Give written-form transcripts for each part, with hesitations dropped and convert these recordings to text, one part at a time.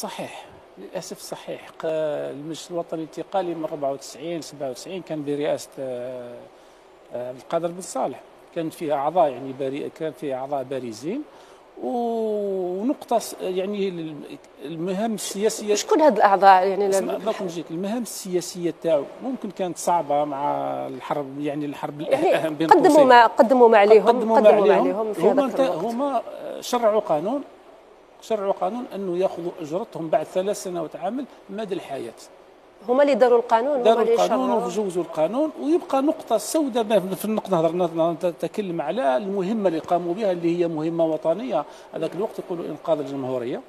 صحيح، للاسف صحيح. المجلس الوطني الانتقالي من 94 97 كان برئاسه القادر بن صالح، كان فيه اعضاء يعني كان فيه اعضاء بارزين، ونقطه يعني المهام السياسيه. شكون هاد الاعضاء يعني؟ دوك نجيك المهام السياسيه تاعو ممكن كانت صعبه مع الحرب، يعني الحرب يعني بين قدموا ما عليهم في هما شرعوا قانون انه ياخذوا اجرتهم بعد 3 سنوات عمل مدى الحياه. هما اللي داروا القانون، داروا القانون وجوزوا القانون. ويبقى نقطة سوداء في النقطة نتكلم على المهمة اللي قاموا بها، اللي هي مهمة وطنية. هذاك الوقت يقولوا إنقاذ الجمهورية،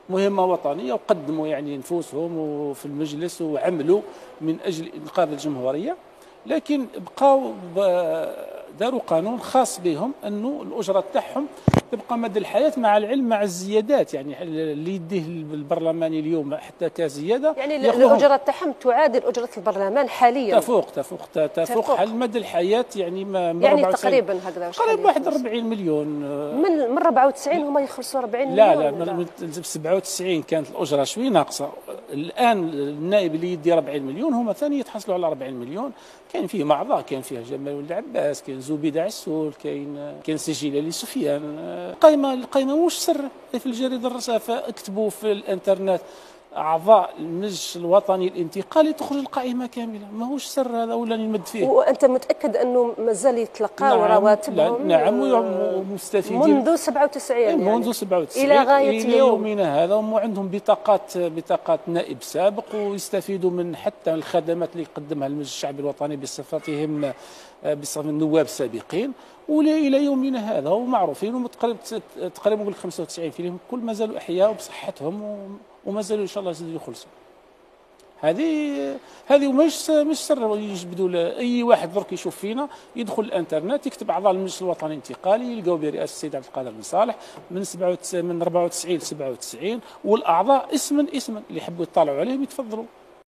مهمة وطنية، وقدموا يعني نفوسهم وفي المجلس وعملوا من أجل إنقاذ الجمهورية. لكن بقاو داروا قانون خاص بهم أنه الأجرة تاعهم تبقى مدى الحياة، مع العلم مع الزيادات يعني اللي يديه البرلماني اليوم حتى كزيادة، يعني الأجرة تاعهم تعادل أجرة البرلمان حاليا. تفوق حل مدى الحياة، يعني يعني تقريبا هكذا، تقريبا 41 مليون. من 94 هما يخلصوا 40 مليون. لا من 97 كانت الأجرة شوي ناقصة. الآن النائب اللي يدي 40 مليون هما ثاني يتحصلوا على 40 مليون. كاين فيه أعضاء، كان فيها جمال ولد عباس، كاين زبيدة عسول، كاين سجيلة لسفيان. القائمة مش سر، في الجريدة الرصافة اكتبوا في الانترنت اعضاء المجلس الوطني الانتقالي تخرج القائمه كامله، ماهوش سر هذا ولا نمد فيه. وانت متاكد انه مازال يتلقاو رواتبهم؟ نعم ومستفيدين منذ 97 يعني منذ 97 الى غايه يومنا هذا، وعندهم بطاقات نائب سابق، ويستفيدوا من حتى الخدمات اللي يقدمها المجلس الشعبي الوطني بصفتهم النواب السابقين، والى يومنا هذا ومعروفين. تقريبا نقول 95 فيهم كل ما زالوا احياء بصحتهم، وما زالوا ان شاء الله يزيدوا يخلصوا. هذه مش سر يجبدوا. اي واحد درك يشوف فينا يدخل الانترنت يكتب اعضاء المجلس الوطني الانتقالي، يلقاو برئاسه السيد عبد القادر بن صالح من 94 ل 97، والاعضاء اسما اللي يحبوا يطالعوا عليهم يتفضلوا.